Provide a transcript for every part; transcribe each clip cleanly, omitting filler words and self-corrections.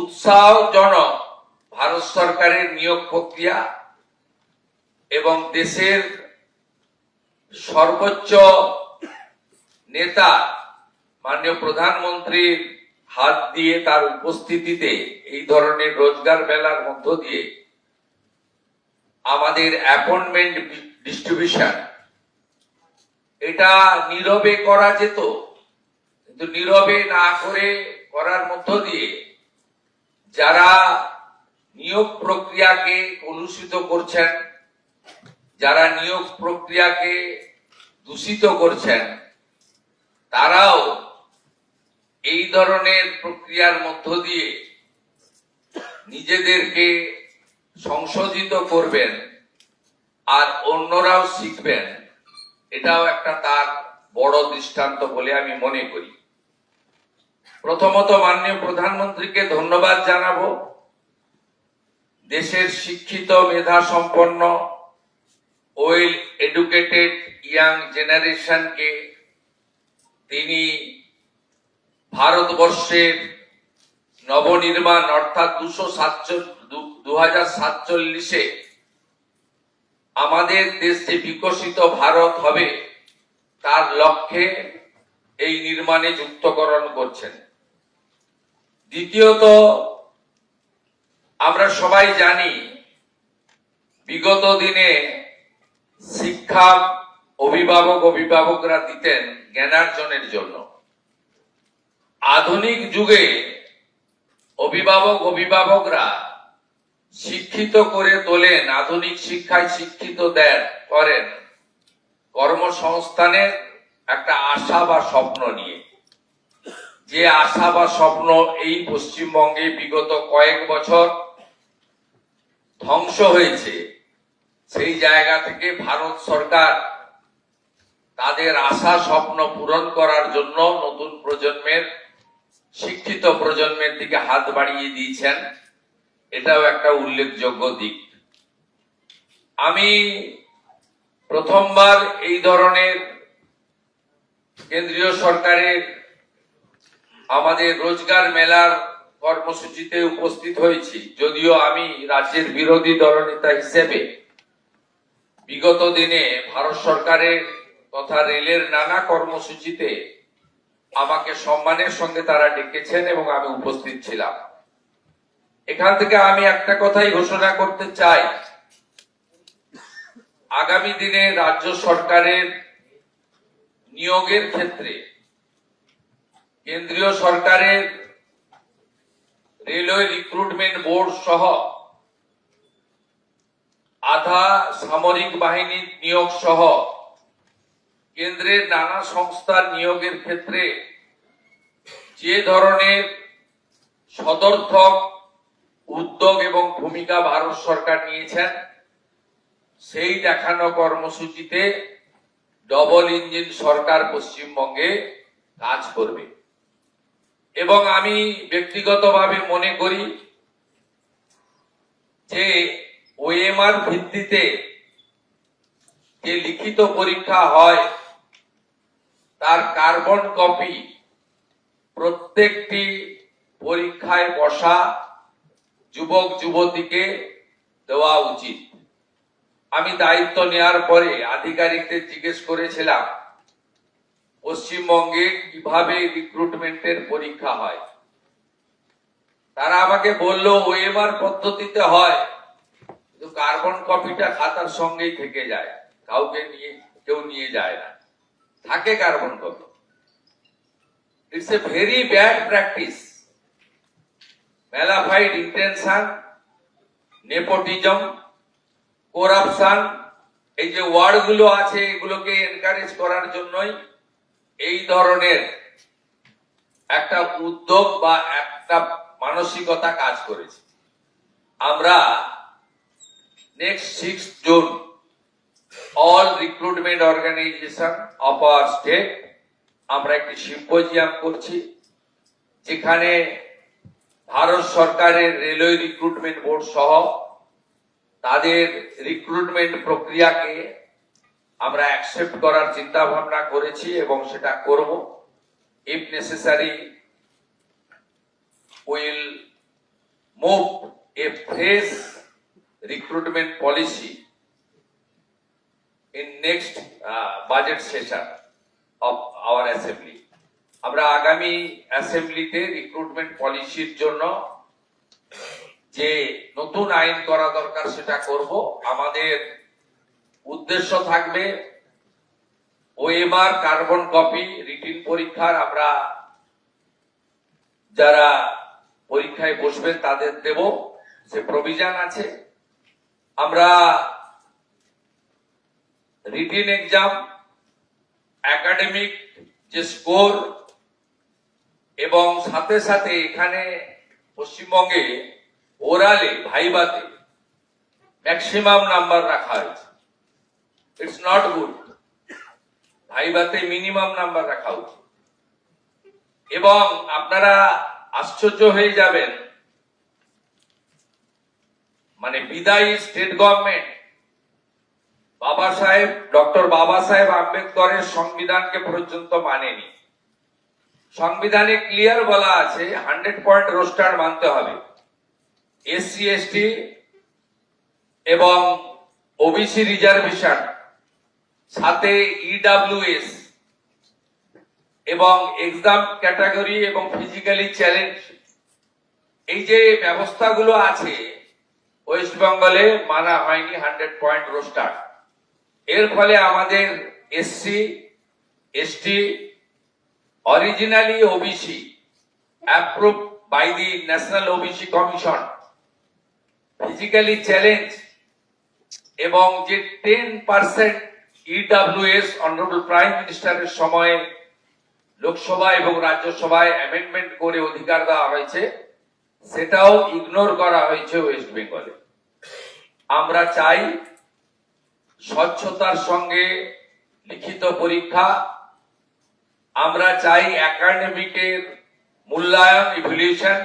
উৎসাহজনক ভারত সরকারের নিয়োগ প্রক্রিয়া এবং দেশের সর্বোচ্চ নেতা মাননীয় প্রধানমন্ত্রীর হাত দিয়ে তার উপস্থিতিতে এই ধরনের রোজগার মেলার মধ্য দিয়ে আমাদের অ্যাপয়েন্টমেন্ট ডিস্ট্রিবিউশন এটা নীরবে করা যেত, কিন্তু নীরবে না করে করার মধ্য দিয়ে যারা নিয়োগ প্রক্রিয়াকে কলুষিত করছেন, যারা নিয়োগ প্রক্রিয়াকে দূষিত করছেন, তারাও এই ধরনের প্রক্রিয়ার মধ্য দিয়ে নিজেদেরকে সংশোধিত করবেন আর অন্যরাও শিখবেন। এটাও একটা তার বড় দৃষ্টান্ত বলে আমি মনে করি। প্রথমত মাননীয় প্রধানমন্ত্রীকে ধন্যবাদ জানাবো। দেশের শিক্ষিত মেধা সম্পন্ন ওয়েল এডুকেটেড ইয়াং জেনারেশনকে তিনি ভারতবর্ষের নবনির্মাণ অর্থাৎ 2047 আমাদের দেশ যে বিকশিত ভারত হবে তার লক্ষ্যে এই নির্মাণে যুক্তকরণ করছেন। দ্বিতীয়ত, আমরা সবাই জানি বিগত দিনে শিক্ষা অভিভাবকরা দিতেন জ্ঞানার্জনের জন্য। আধুনিক যুগে অভিভাবকরা শিক্ষিত করে তোলেন, আধুনিক শিক্ষায় শিক্ষিত করেন কর্মসংস্থানের একটা আশা বা স্বপ্ন নিয়ে। যে আশা বা স্বপ্ন এই পশ্চিমবঙ্গে বিগত কয়েক বছর ধ্বংস হয়েছে, সেই জায়গা থেকে ভারত সরকার তাদের আশা স্বপ্ন পূরণ করার জন্য নতুন প্রজন্মের, শিক্ষিত প্রজন্মের দিকে হাত বাড়িয়ে দিয়েছেন। এটাও একটা উল্লেখযোগ্য দিক। আমি প্রথমবার এই ধরনের কেন্দ্রীয় সরকারের আমাদের রোজগার মেলার কর্মসূচিতে উপস্থিত হয়েছি, যদিও আমি রাজ্যের বিরোধী দলনেতা হিসেবে বিগত দিনে ভারত সরকারের তথা রেলের নানা কর্মসূচিতে আমাকে সম্মানের সঙ্গে তারা ডেকেছেন এবং আমি উপস্থিত ছিলাম। এখান থেকে আমি একটা কথাই ঘোষণা করতে চাই, আগামী দিনে রাজ্য সরকারের নিয়োগের ক্ষেত্রে কেন্দ্রীয় সরকারের রেলওয়ে রিক্রুটমেন্ট বোর্ড সহ আধা সামরিক বাহিনীর নিয়োগ সহ কেন্দ্রের নানা সংস্থার নিয়োগের ক্ষেত্রে যে ধরনের সদর্থক উদ্যোগ এবং ভূমিকা ভারত সরকার নিয়েছেন, সেই দেখানো কর্মসূচিতে ডবল ইঞ্জিন সরকার পশ্চিমবঙ্গে কাজ করবে। এবং আমি ব্যক্তিগতভাবে মনে করি যে ওএমআর ভিত্তিতে যে লিখিত পরীক্ষা হয় তার কার্বন কপি প্রত্যেকটি পরীক্ষায় বসা যুবক যুবতীকে দেওয়া উচিত। আমি দায়িত্ব নেওয়ার পরে আধিকারিকদের জিজ্ঞেস করেছিলাম পশ্চিমবঙ্গে কিভাবে রিক্রুটমেন্টের পরীক্ষা হয়। তারা আমাকে বলল ওএমআর পদ্ধতিতে হয়, কিন্তু কার্বন কপিটা খাতার সঙ্গেই থেকে যায়, কেউ নিয়ে যায় না, থাকে carbon copy. It's a very bad practice. Mala fide intention, nepotism, corruption, এই যে ওয়ার্ডগুলো আছে এগুলোকে এনকারেজ করার জন্যই এই ধরনের একটা উদ্যোগ বা একটা মানসিকতা কাজ করেছে। আমরা next 6 June all recruitment organisation of our state আমরা একটি সিম্পোজিয়াম করছি, যেখানে ভারত সরকারের রেলওয়ে রিক্রুটমেন্ট বোর্ড সহ তাদের রিক্রুটমেন্ট প্রক্রিয়াকে আমরা অ্যাকসেপ্ট করার চিন্তা ভাবনা করেছি এবং সেটা করব। If necessary will move a fresh recruitment policy in next budget session of our assembly. আমরা আগামী অ্যাসেম্বলিতে রিক্রুটমেন্ট পলিসির জন্য যে নতুন আইন করা দরকার সেটা করব। আমাদের উদ্দেশ্য থাকবে ওএমআর কার্বন কপি রিটিন পরীক্ষার আমরা যারা পরীক্ষায় বসবেন তাদের দেব, সে প্রভিশন আছে। আমরা রিটিন এক্সাম, একাডেমিক যে স্কোর এবং সাথে সাথে এখানে পশ্চিমবঙ্গে ওরালে ভাইবাতে ম্যাক্সিমাম নাম্বার রাখা হয়েছে। It's not good. ভাইবাতে মিনিমাম নাম্বার রাখা উচিত। এবং আপনারা আশ্চর্য হয়ে যাবেন, মানে বিদায়ী স্টেট গভর্নমেন্ট ডক্টর বাবা সাহেব আম্বেদকরের সংবিধানকে পর্যন্ত মানেনি। সংবিধানে ক্লিয়ার বলা আছে 100 পয়েন্ট রোস্টার মানতে হবে। এসসি এসটি এবং ওবিসি রিজার্ভেশন, সাথে ইডব্লিউএস এবং এক্সাম ক্যাটাগরি এবং ফিজিক্যালি চ্যালেঞ্জ, এই যে ব্যবস্থাগুলো আছে ওয়েস্ট বেঙ্গলে মানা হয়নি 100 পয়েন্ট রোস্টার। এর ফলে আমাদের SC ST originally OBC approved by the National OBC Commission physically challenged এবং যে 10% EWS অনারেবল প্রাইম মিনিস্টারের সময়ে লোকসভা এবং রাজ্যসভায় অ্যামেন্ডমেন্ট করে অধিকার দেওয়া হয়েছে, সেটাও ইগনোর করা হয়েছে ওয়েস্ট বেঙ্গলে। আমরা চাই স্বচ্ছতার সঙ্গে লিখিত পরীক্ষা, আমরা চাই একাডেমিকের মূল্যায়ন ইভ্যালুয়েশন,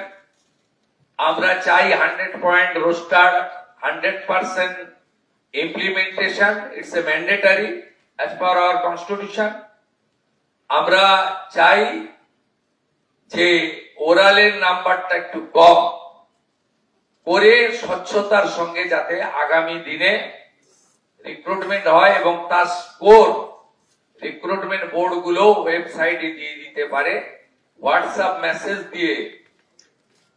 আমরা চাই 100 point roaster, 100% implementation, it's a mandatory as per hour constitution. আমরা চাই যে ওরালের নাম্বারটা একটু কম করে স্বচ্ছতার সঙ্গে যাতে আগামী দিনে রিক্রুটমেন্ট হয় এবং তার স্কোর রিক্রুটমেন্ট বোর্ড গুলো ওয়েবসাইটে দিয়ে দিতে পারে, হোয়াটসঅ্যাপ মেসেজ দিয়ে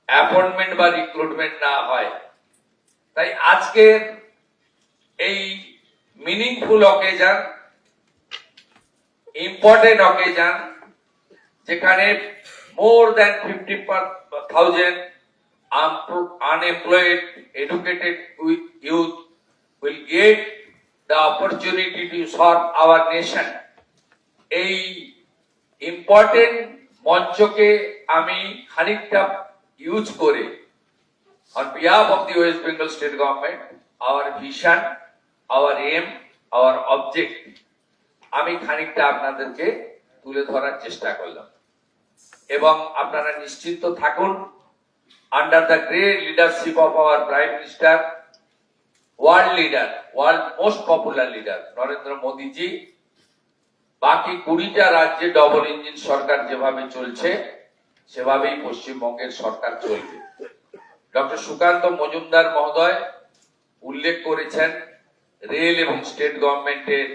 অ্যাপয়েন্টমেন্ট বা রিক্রুটমেন্ট না হয়। তাই আজকের এই মিনিংফুল অকেশন, ইম্পর্টেন্ট অকেশন, যেখানে more than 50,000 unemployed educated youth will get the opportunity to serve our nation, এই ইম্পর্টেন্ট মঞ্চকে আমি খানিকটা ইউজ করে on behalf of the West Bengal State Government, our vision, our aim, our object, আমি খানিকটা আপনাদেরকে তুলে ধরার চেষ্টা করলাম। এবং আপনারা নিশ্চিন্ত থাকুন, under the great leadership of our prime minister, world leader, world most popular leader Narendra Modiji, বাকি 20টা রাজ্যে ডবল ইঞ্জিন সরকার যেভাবে চলছে সেভাবেই পশ্চিমবঙ্গের সরকার চলবে। ডক্টর সুকান্ত মজুমদার মহোদয় উল্লেখ করেছেন রেল এবং স্টেট গভর্নমেন্টের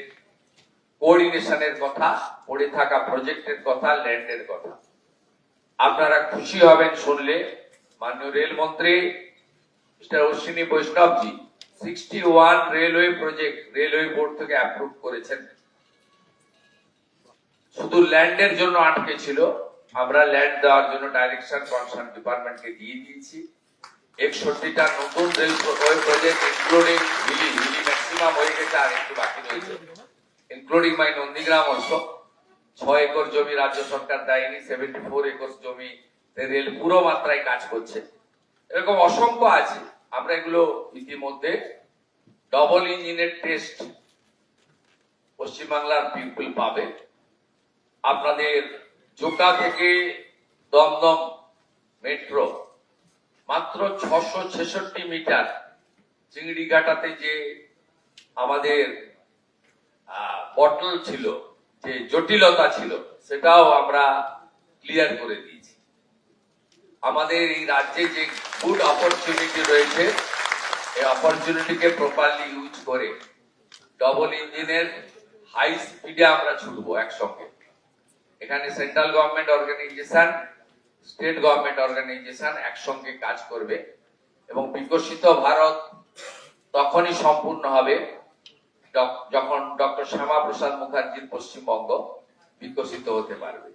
কোঅর্ডিনেশনের কথা, পড়ে থাকা প্রজেক্টের কথা, ল্যান্ডের কথা। আপনারা খুশি হবেন শুনলে মাননীয় রেলমন্ত্রী mister Ashwini Vaishnavji 61 railway project railway board থেকে অ্যাপ্রুভ করেছেন। শুধু ল্যান্ডের জন্য আটকে ছিল, আমরা ল্যান্ড দেওয়ার জন্য ডাইরেকশন কনসার্ন ডিপার্টমেন্টকে দিয়ে দিয়েছি। 61টা নতুন railway project including Hili maximum হয়ে গেছে, আর একটু বাকি রয়েছে, including my Nandigram also. 6 acre জমি রাজ্য সরকার দেয়নি, 74 একর জমি রেল পুরো মাত্রায় কাজ করছে। এরকম অসংখ্য আছে। আমরা এগুলো ইতিমধ্যে ডবল ইঞ্জিনের টেস্ট পশ্চিমবাংলার পিপল পাবে। আপনাদের জোকা থেকে দমদম মেট্রো মাত্র 666 মিটার, চিংড়িঘাটাতে যে আমাদের বটল ছিল, যে জটিলতা ছিল, সেটাও আমরা ক্লিয়ার করে দিয়েছি। আমাদের এই রাজ্যে যে গুড অপরচুনিটি রয়েছে, এই অপরচুনিটিকে প্রপারলি ইউজ করে ডবল ইঞ্জিনের হাই স্পিডে আমরা ছুটবো একসঙ্গে। এখানে central government organisation, state government organisation একসঙ্গে কাজ করবে এবং বিকশিত ভারত তখনই সম্পূর্ণ হবে যখন ডক্টর শ্যামা প্রসাদ মুখার্জির পশ্চিমবঙ্গ বিকশিত হতে পারবে।